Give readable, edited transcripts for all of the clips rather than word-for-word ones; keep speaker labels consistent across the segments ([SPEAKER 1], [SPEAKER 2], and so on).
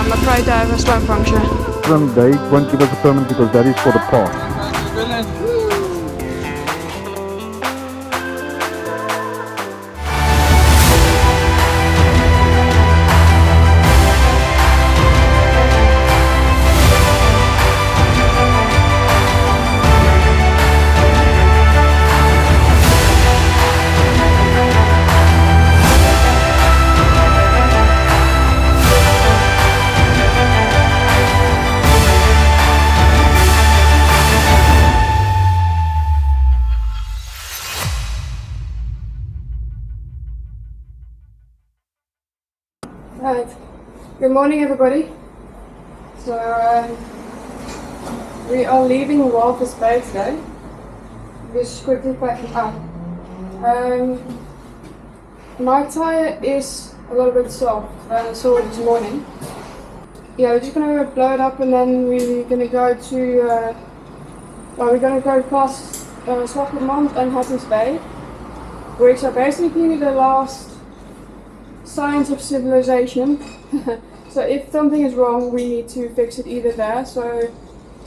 [SPEAKER 1] I'm afraid I have a slow puncture.
[SPEAKER 2] They won't give us a permit because that is for the park.
[SPEAKER 1] Right, good morning everybody. So we are leaving Walvisbay today. Just quickly packing up. My tyre is a little bit soft, I saw it this morning. Yeah, we're just gonna blow it up and then we're gonna go to we're gonna go past Swartkopmund and Walvisbay, which are basically the last signs of civilization. So if something is wrong, we need to fix it either there. So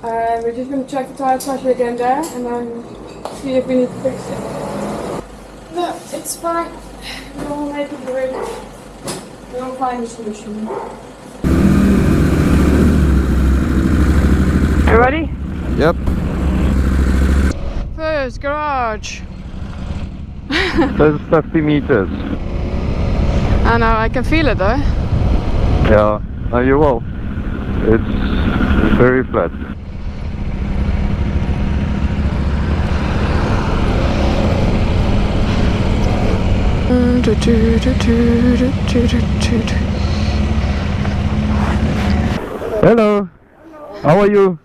[SPEAKER 1] we're just going to check the tire pressure again there and then see if we need to fix it. No, it's fine. We'll make it work. We'll find a solution. You ready?
[SPEAKER 2] Yep.
[SPEAKER 1] First garage.
[SPEAKER 2] There's 50 meters.
[SPEAKER 1] I know, I can feel it though.
[SPEAKER 2] Yeah, you will. It's very flat. Hello. How are you?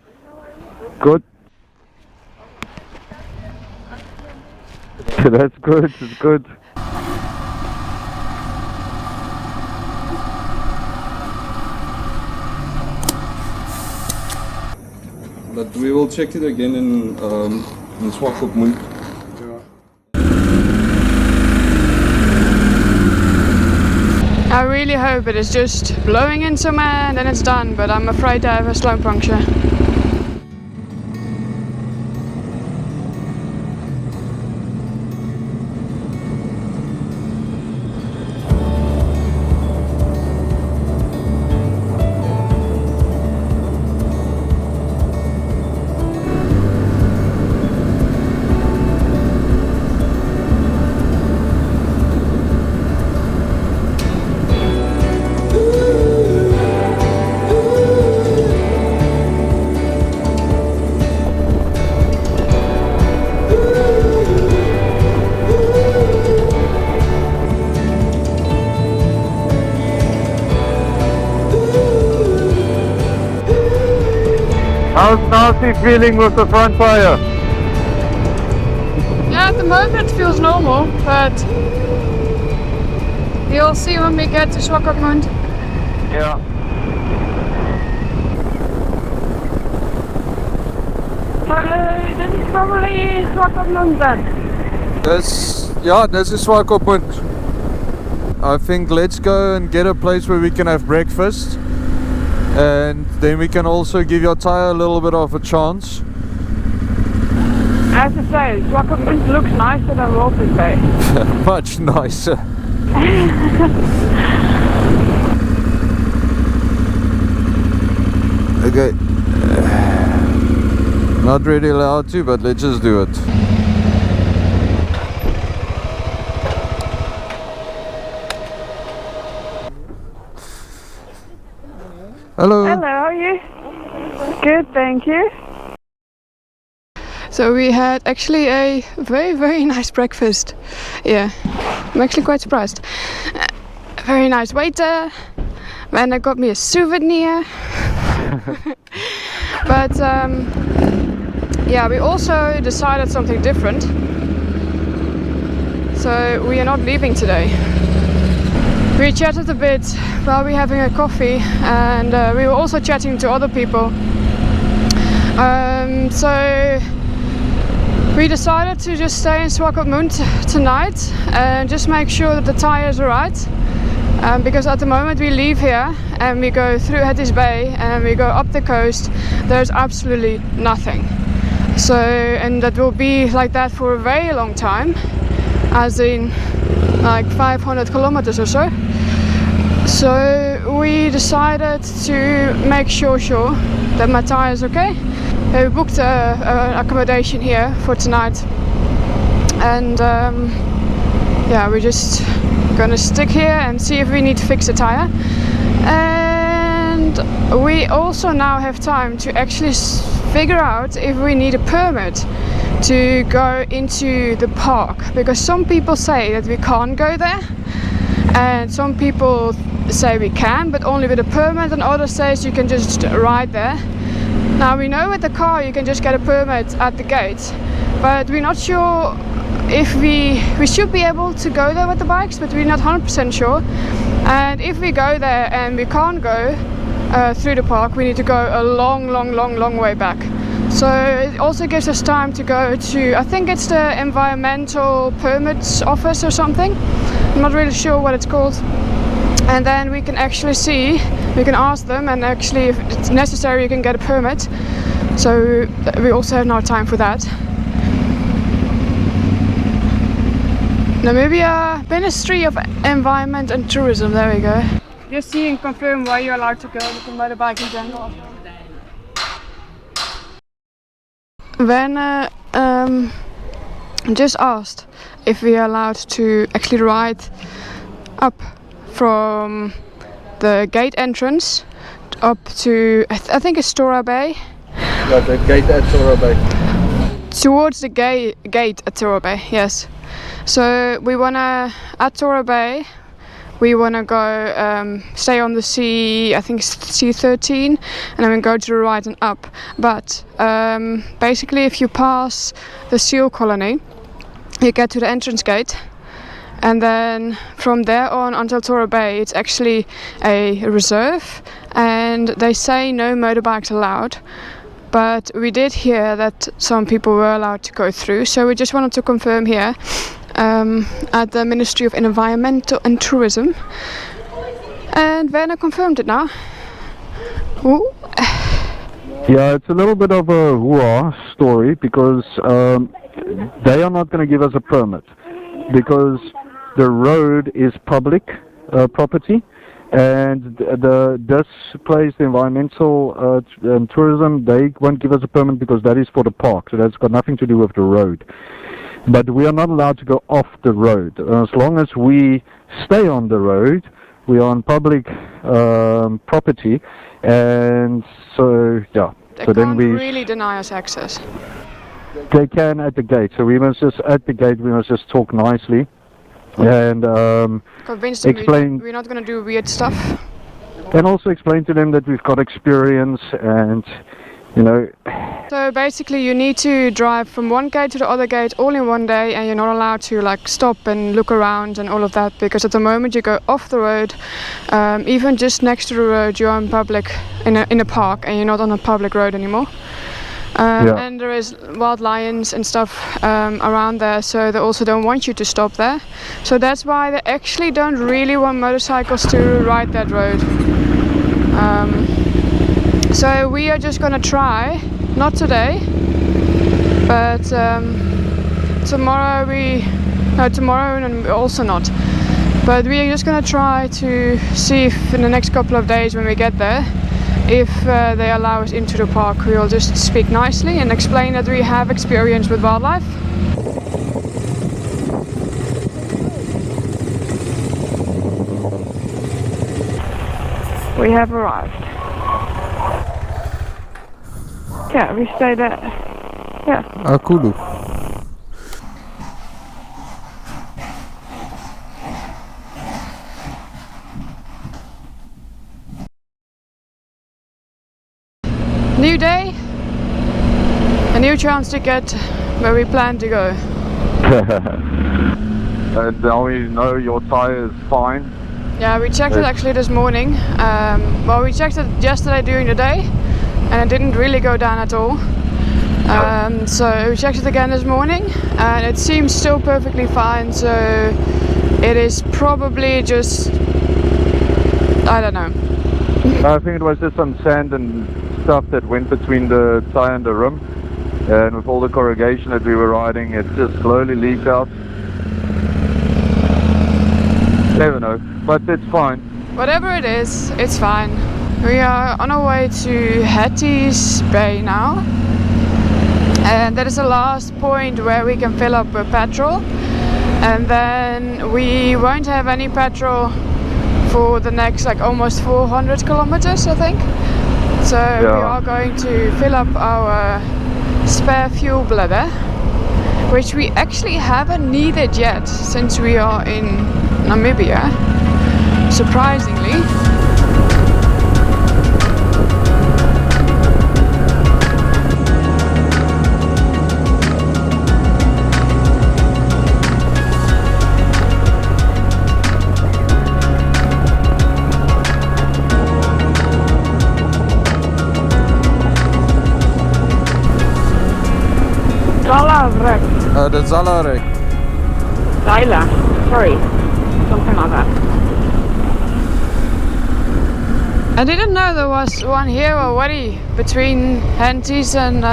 [SPEAKER 2] Good. That's good. It's good.
[SPEAKER 3] But we will check it again in Swartkopmund.
[SPEAKER 1] I really hope it is just blowing in somewhere and then it's done, but I'm afraid I have a slow puncture.
[SPEAKER 2] How's Nancy feeling with the front tire?
[SPEAKER 1] Yeah, at the moment it feels normal, but you'll see when we get to Swartkopmund.
[SPEAKER 2] Yeah.
[SPEAKER 1] This is probably Swartkopmund then.
[SPEAKER 3] This is Swartkopmund. I think let's go and get a place where we can have breakfast. And then we can also give your tire a little bit of a chance.
[SPEAKER 1] As I say, Swartkopmund looks nicer than Walvisbay.
[SPEAKER 3] Much nicer. Okay. Not really allowed to, but let's just do it. Hello.
[SPEAKER 1] Hello, how are you? Good, thank you. So we had actually a very nice breakfast. Yeah, I'm actually quite surprised. Very nice waiter. Then they got me a souvenir. But yeah, we also decided something different. So we are not leaving today. We chatted a bit while we were having a coffee, and we were also chatting to other people. So we decided to just stay in Swartkopmund tonight and just make sure that the tires are right. because at the moment we leave here and we go through Walvisbay and we go up the coast, there's absolutely nothing. So, and that will be like that for a very long time, as in like 500 kilometers or so. So we decided to make sure that my tire is okay. We booked a accommodation here for tonight, and yeah, we're just gonna stick here and see if we need to fix a tire. And we also now have time to actually figure out if we need a permit to go into the park, because some people say that we can't go there and some people say we can, but only with a permit, and others says you can just ride there. Now we know with the car you can just get a permit at the gate, but we're not sure if we should be able to go there with the bikes, but we're not 100% sure. And if we go there and we can't go through the park, we need to go a long way back. So it also gives us time to go to, I think it's the environmental permits office or something. I'm not really sure what it's called. And then we can actually see, we can ask them, and actually if it's necessary you can get a permit. So we also have now time for that. Namibia Ministry of Environment and Tourism, there we go. Just see and confirm where you're allowed to go with the motorbike in general. When just asked if we are allowed to actually ride up from the gate entrance up to, I think it's Tortoises Bay.
[SPEAKER 3] Yeah, the gate at Tortoises Bay.
[SPEAKER 1] Towards the gate at Tortoises Bay, yes. So we wanna, at Tortoises Bay, we wanna go stay on the sea, I think it's C13, and then we go to the right and up. But basically if you pass the seal colony, you get to the entrance gate, and then from there on until Tortoises Bay it's actually a reserve, and they say no motorbikes allowed. But we did hear that some people were allowed to go through, so we just wanted to confirm here at the Ministry of Environment and Tourism. And Werner confirmed it now. Ooh.
[SPEAKER 2] Yeah, it's a little bit of a hoo-ha story, because they are not going to give us a permit, because the road is public property, and this place, the environmental and tourism, they won't give us a permit because that is for the park, so that's got nothing to do with the road. But we are not allowed to go off the road. As long as we stay on the road, we are on public property, and so yeah.
[SPEAKER 1] They
[SPEAKER 2] so
[SPEAKER 1] can't
[SPEAKER 2] then we
[SPEAKER 1] really deny us access.
[SPEAKER 2] They can at the gate, so we must just at the gate we must just talk nicely and
[SPEAKER 1] Convince them
[SPEAKER 2] explain.
[SPEAKER 1] we're not going to do weird stuff.
[SPEAKER 2] And also explain to them that we've got experience, and you know.
[SPEAKER 1] So basically you need to drive from one gate to the other gate all in one day, and you're not allowed to like stop and look around and all of that, because at the moment you go off the road, even just next to the road you're on public in a park, and you're not on a public road anymore. And there is wild lions and stuff around there, so they also don't want you to stop there. So that's why they actually don't really want motorcycles to ride that road. So we are just gonna try, not today, but tomorrow and also not. But we are just gonna try to see if in the next couple of days when we get there, if they allow us into the park. We will just speak nicely and explain that we have experience with wildlife. We have arrived. Yeah, we stay there. Yeah.
[SPEAKER 3] Akulu.
[SPEAKER 1] New day, a new chance to get where we plan to go.
[SPEAKER 2] And now we know your tire is fine.
[SPEAKER 1] Yeah, we checked it actually this morning. Well, we checked it yesterday during the day, and it didn't really go down at all. So we checked it again this morning, and it seems still perfectly fine. So it is probably just I don't know.
[SPEAKER 2] I think it was just some sand and stuff that went between the tyre and the rim. And with all the corrugation that we were riding, it just slowly leaked out. Never know, but it's fine.
[SPEAKER 1] Whatever it is, it's fine. We are on our way to Walvisbay now. And that is the last point where we can fill up with petrol. And then we won't have any petrol for the next like almost 400 kilometers, I think. So we are going to fill up our spare fuel bladder, which we actually haven't needed yet since we are in Namibia, surprisingly.
[SPEAKER 3] The Zalarek.
[SPEAKER 4] Tyler, sorry, something like that.
[SPEAKER 1] I didn't know there was one here already between Henties and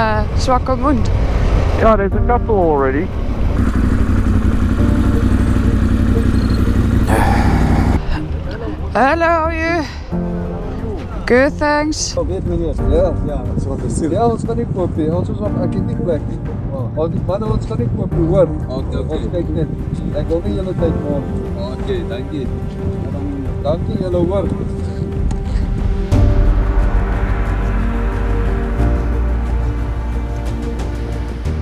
[SPEAKER 1] Swartkopmund.
[SPEAKER 2] Yeah, there's a couple already.
[SPEAKER 1] Hello, how are you? Good, thanks.
[SPEAKER 3] Weet meneer, ja, dat is wat is. Ja, ons gaan nie koop nie. Ons is op ek het nie plek nie. Maar ons gaan nie koop nie, hoor. Ons kyk net. Ek wil nie julle tyd maak. Okay, dankie. Dankie julle, hoor.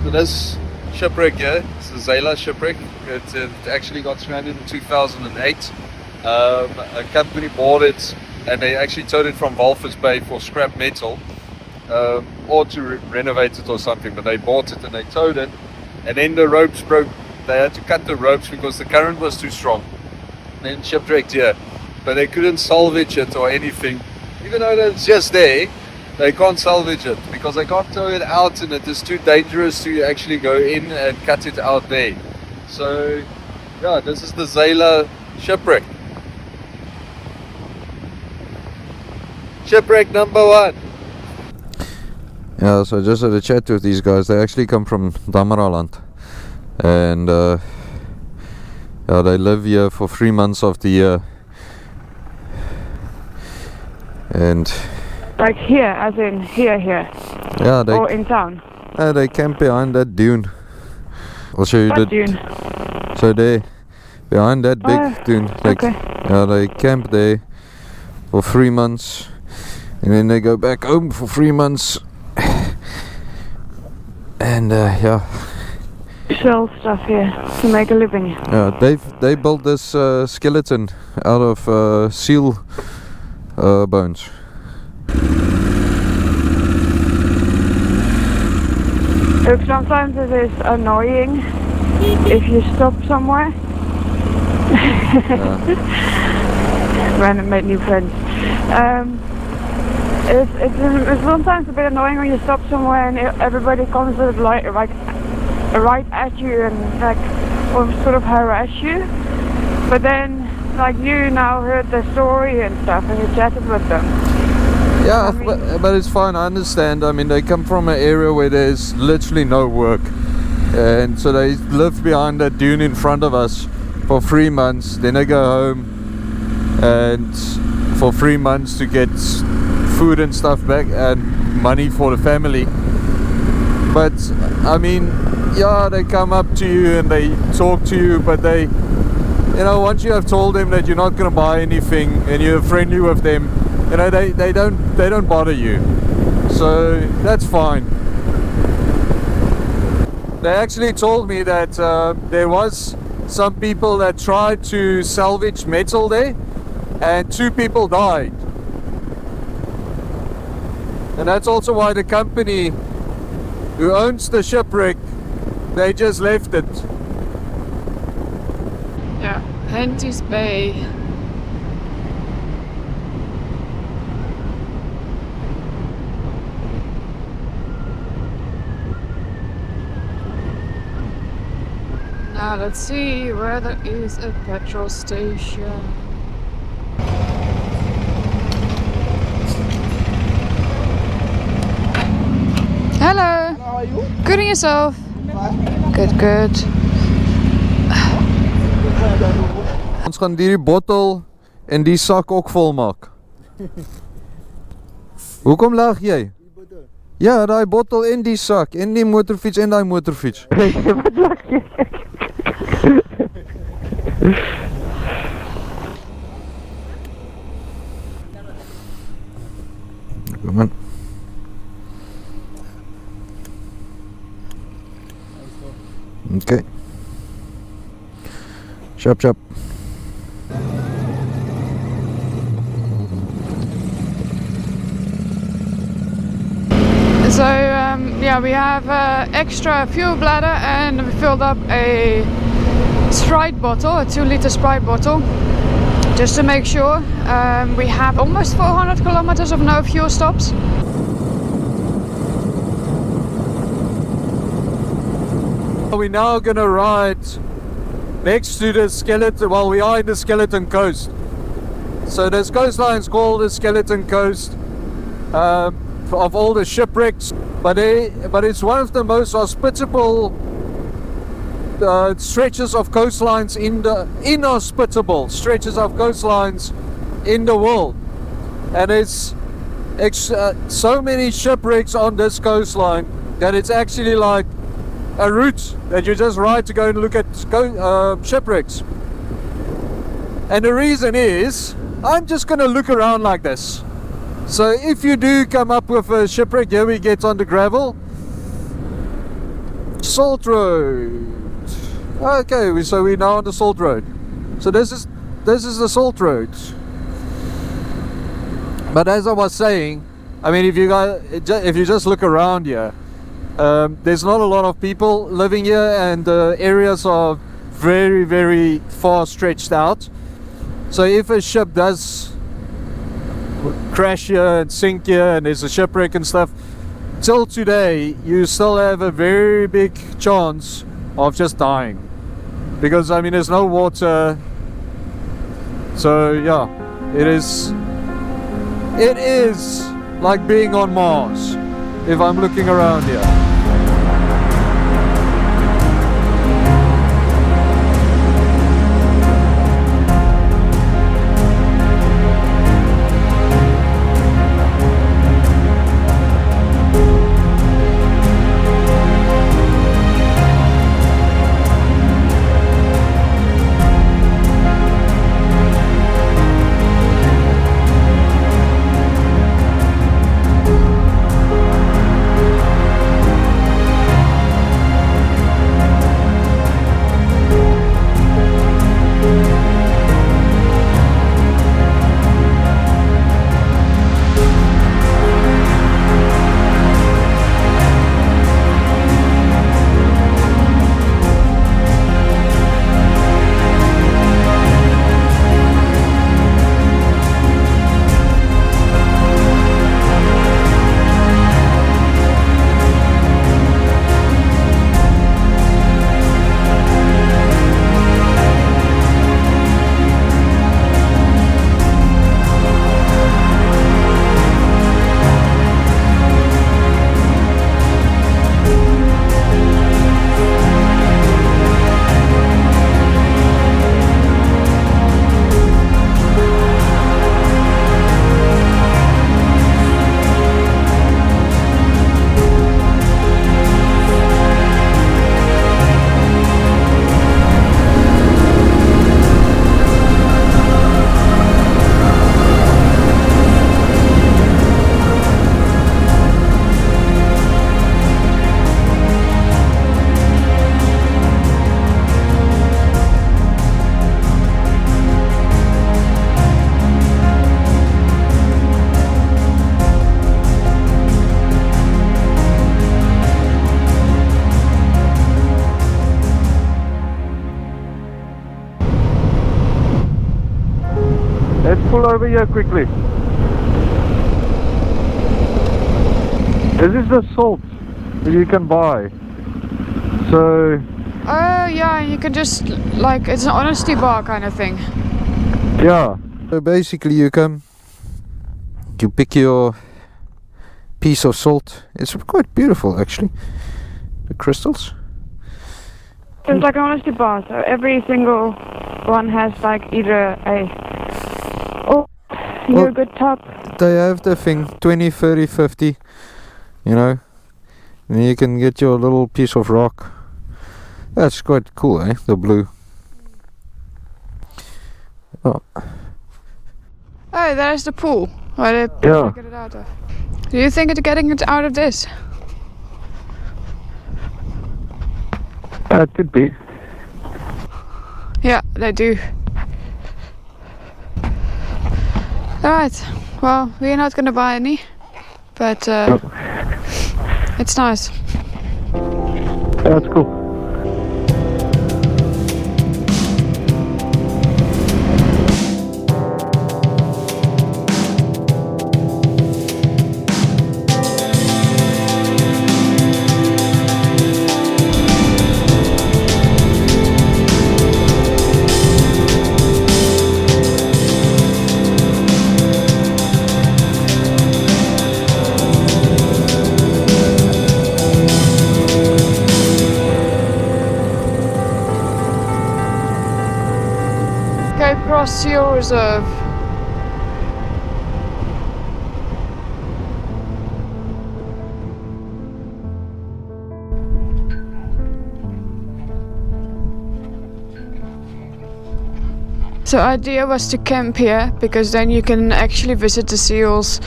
[SPEAKER 3] So this shipwreck here, it's the Zayla shipwreck. It actually got stranded in 2008. A company bought it and they actually towed it from Walvisbay for scrap metal, or to renovate it or something, but they bought it and they towed it, and then the ropes broke. They had to cut the ropes because the current was too strong. Then shipwrecked here, but they couldn't salvage it or anything. Even though it's just there, they can't salvage it because they can't tow it out and it is too dangerous to actually go in and cut it out there. So yeah, this is the Zayla shipwreck. Shipwreck number 1. Yeah, so I just had a chat with these guys. They actually come from Damaraland, and yeah, they live here for 3 months of the year. And
[SPEAKER 4] Like here, as in here.
[SPEAKER 3] yeah, they
[SPEAKER 4] Or in town.
[SPEAKER 3] they camp behind that dune. I'll show you
[SPEAKER 4] What
[SPEAKER 3] the
[SPEAKER 4] dune?
[SPEAKER 3] So they behind that big dune.
[SPEAKER 4] Okay.
[SPEAKER 3] Yeah, they camp there for 3 months. And then they go back home for 3 months. And yeah.
[SPEAKER 4] Sell stuff here to make a living.
[SPEAKER 3] Yeah, they built this skeleton out of seal bones.
[SPEAKER 4] Look, sometimes it is annoying if you stop somewhere. When I made new friends. It's sometimes a bit annoying when you stop somewhere and everybody comes with like right at you and like or sort of harass you. But then like you now heard the story and stuff and you chatted with them.
[SPEAKER 3] Yeah,
[SPEAKER 4] I mean,
[SPEAKER 3] but it's fine, I understand. I mean, they come from an area where there's literally no work. And so they live behind that dune in front of us for 3 months. Then they go home and for 3 months to get food and stuff back and money for the family. But I mean, yeah, they come up to you and they talk to you, but they, you know, once you have told them that you're not going to buy anything and you're friendly with them, you know, they don't bother you. So that's fine. They actually told me that there was some people that tried to salvage metal there and 2 people died. And that's also why the company who owns the shipwreck, they just left it.
[SPEAKER 1] Yeah, Walvisbay. Now let's see where there is a petrol station. Hello.
[SPEAKER 5] How are you?
[SPEAKER 1] Good and yourself?
[SPEAKER 5] Fine.
[SPEAKER 1] Good.
[SPEAKER 3] Ons gaan die bottel en die sak ook vol maak. Hoekom lag jy? Ja, daai bottel en die sak en die motorfiets en daai motorfiets.
[SPEAKER 2] Wat lag jy?
[SPEAKER 3] Kom aan. Okay. Chop.
[SPEAKER 1] So yeah, we have extra fuel bladder and we filled up a Sprite bottle, a 2-liter Sprite bottle, just to make sure. We have almost 400 kilometers of no fuel stops.
[SPEAKER 3] We're now gonna ride next to the skeleton. Well, we are in the Skeleton Coast. So this coastline is called the Skeleton Coast. Of all the shipwrecks, but it's one of the most hospitable stretches of coastlines inhospitable stretches of coastlines in the world, and it's so many shipwrecks on this coastline that it's actually like a route that you just ride to go and look at shipwrecks. And the reason is, I'm just gonna look around like this. So if you do come up with a shipwreck, here we get on the gravel. Salt Road. Okay, so we're now on the Salt Road. So this is the Salt Road. But as I was saying, I mean, if you just look around here, there's not a lot of people living here, and the areas are very, very far stretched out. So if a ship does crash here and sink here and there's a shipwreck and stuff, till today you still have a very big chance of just dying, because I mean there's no water. So yeah, it is like being on Mars if I'm looking around here.
[SPEAKER 2] Let's pull over here quickly. This is the salt that you can buy. So
[SPEAKER 1] Oh yeah, you can just like, it's an honesty bar kind of thing.
[SPEAKER 2] yeah.
[SPEAKER 3] So basically you come, you pick your
[SPEAKER 5] piece of salt. It's quite beautiful actually, the crystals.
[SPEAKER 4] It's like an honesty bar, so every single one has like either a good top.
[SPEAKER 5] They have the thing 20, 30, 50, you know, and you can get your little piece of rock. That's quite cool, eh? The blue. Oh,
[SPEAKER 1] there's the pool. Where they
[SPEAKER 2] Yeah.
[SPEAKER 1] get it out of. Do you think it's getting it out of this?
[SPEAKER 2] It could be.
[SPEAKER 1] Yeah, they do. Alright, well, we're not gonna buy any, but it's nice.
[SPEAKER 2] That's cool.
[SPEAKER 1] Cape Cross Seal Reserve. So idea was to camp here because then you can actually visit the seals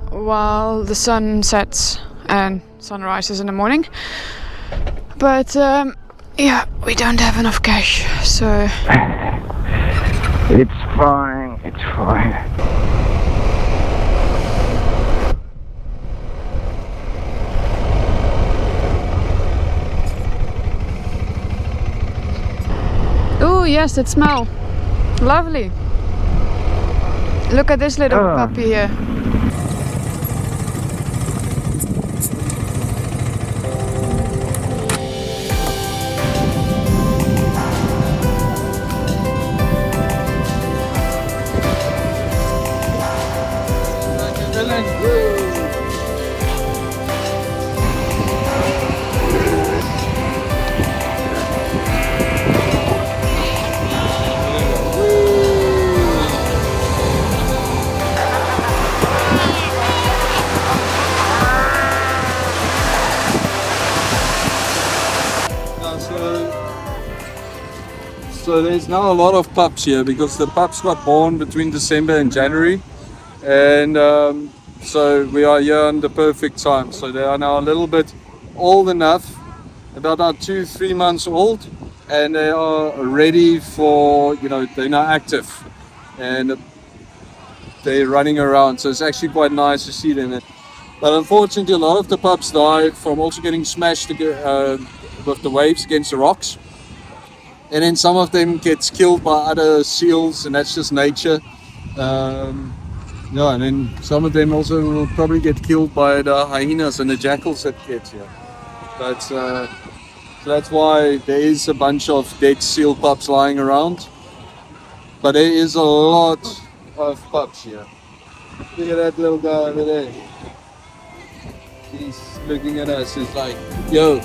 [SPEAKER 1] while the sun sets and sun rises in the morning. But yeah, we don't have enough cash, so
[SPEAKER 2] It's fine. It's fine.
[SPEAKER 1] oh yes, it smells lovely. Look at this little puppy here.
[SPEAKER 3] So there's now a lot of pups here because the pups got born between December and January, and so we are here on the perfect time. So they are now a little bit old enough, about 2-3 months old, and they are ready for, you know, they're now active and they're running around. So it's actually quite nice to see them. But unfortunately, a lot of the pups died from also getting smashed with the waves against the rocks. And then some of them gets killed by other seals, and that's just nature. Yeah, and then some of them also will probably get killed by the hyenas and the jackals that get here. But so that's why there is a bunch of dead seal pups lying around. But there is a lot of pups here. Look at that little guy over there. He's looking at us. He's like, yo.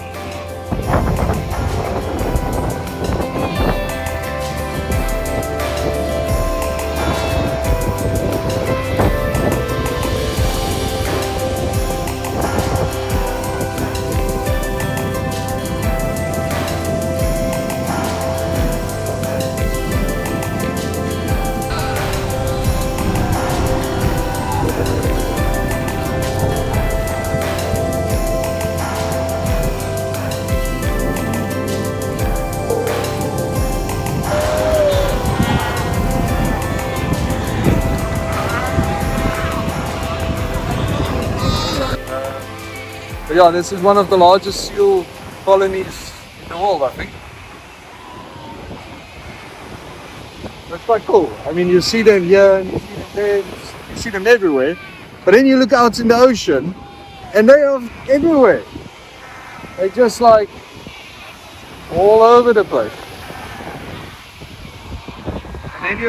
[SPEAKER 3] But yeah, this is one of the largest seal colonies in the world, I think. That's quite cool. I mean, you see them here, and you see them there, you see them everywhere. But then you look out in the ocean, and they are everywhere. They're just like all over the place. And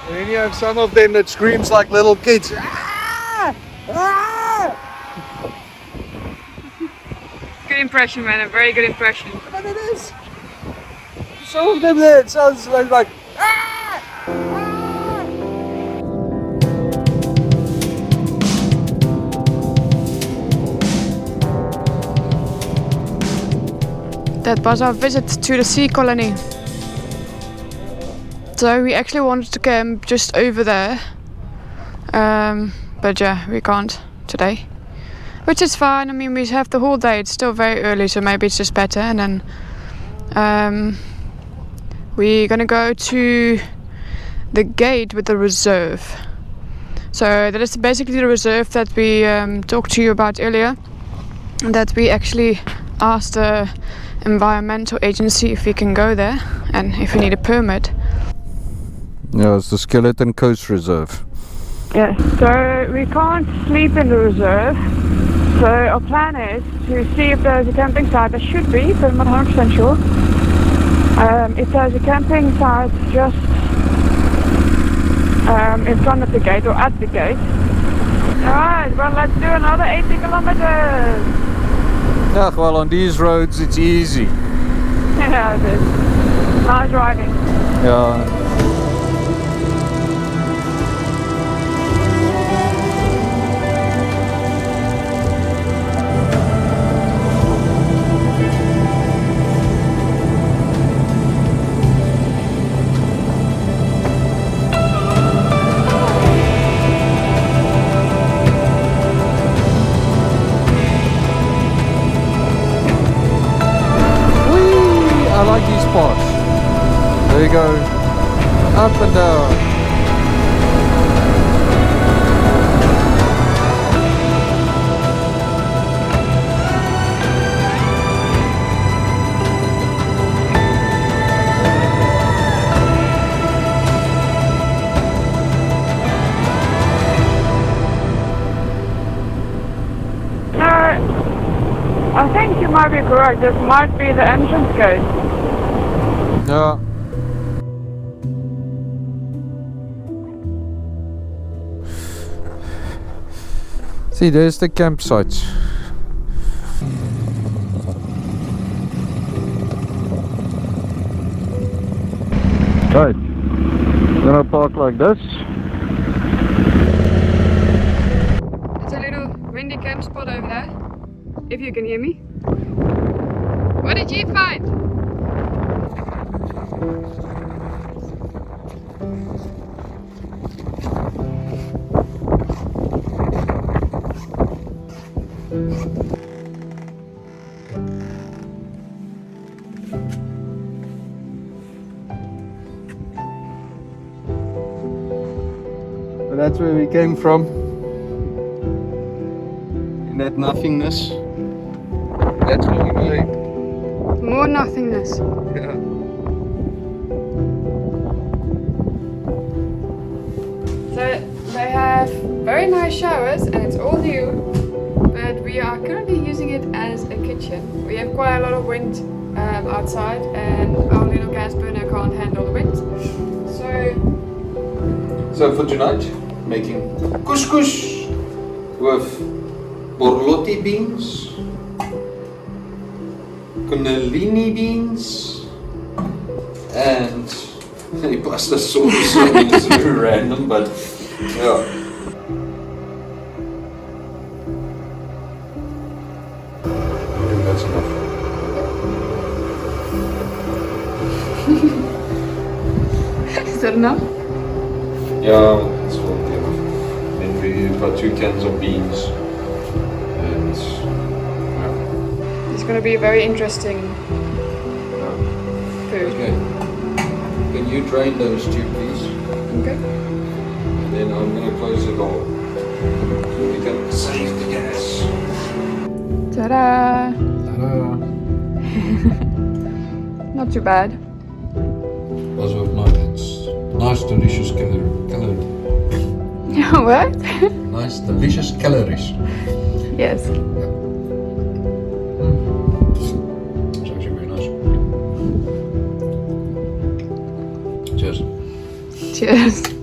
[SPEAKER 3] then then you have some of them that screams like little kids.
[SPEAKER 4] Good impression, man. A very good impression.
[SPEAKER 3] But it is. Some of them there, it sounds like.
[SPEAKER 1] That was our visit to the sea colony. So we actually wanted to camp just over there. But yeah, we can't today. Which is fine. I mean, we have the whole day. It's still very early, so maybe it's just better. And then we're gonna go to the gate with the reserve. So that is basically the reserve that we talked to you about earlier. That we actually asked the environmental agency if we can go there and if we need a permit.
[SPEAKER 5] Yeah, it's the Skeleton Coast Reserve.
[SPEAKER 4] Yes, so we can't sleep in the reserve. So our plan is to see if there's a camping site. There should be, but I'm not 100% sure. If there's a camping site just in front of the gate or at the gate. Alright, well let's do another 80 kilometers.
[SPEAKER 5] Yeah, well, on these roads it's easy.
[SPEAKER 4] Yeah, it is. Nice riding.
[SPEAKER 5] Yeah. I like these spots. There you go. Up and down.
[SPEAKER 4] I think you might be correct. This might be the entrance gate.
[SPEAKER 5] Yeah. See, there's the campsites.
[SPEAKER 2] Right. Gonna park like this.
[SPEAKER 1] It's a little windy camp spot over there. If you can hear me. What did you find?
[SPEAKER 3] So that's where we came from. In that nothingness. That's where we were.
[SPEAKER 1] More nothingness.
[SPEAKER 3] Yeah.
[SPEAKER 1] So they have very nice showers and it's all new, but we are currently using it as a kitchen. We have quite a lot of wind outside and our little gas burner can't handle the wind.
[SPEAKER 3] So for tonight, making couscous with borlotti beans, cannellini beans, and a pasta sauce. It's very random, but yeah. I think that's enough.
[SPEAKER 1] Is that enough?
[SPEAKER 3] Yeah, that's what we have. Then we've got 2 cans of beans, and yeah.
[SPEAKER 1] It's going to be a very interesting food.
[SPEAKER 3] Okay. Can you drain those 2, please?
[SPEAKER 1] Okay.
[SPEAKER 3] And then I'm going to close the door so we can save the gas.
[SPEAKER 1] Ta-da!
[SPEAKER 3] Ta-da!
[SPEAKER 1] Not too bad.
[SPEAKER 3] Was ook nice delicious calories.
[SPEAKER 1] What?
[SPEAKER 3] Nice delicious calories.
[SPEAKER 1] Yes.
[SPEAKER 3] It's actually very nice. Cheers.
[SPEAKER 1] Cheers.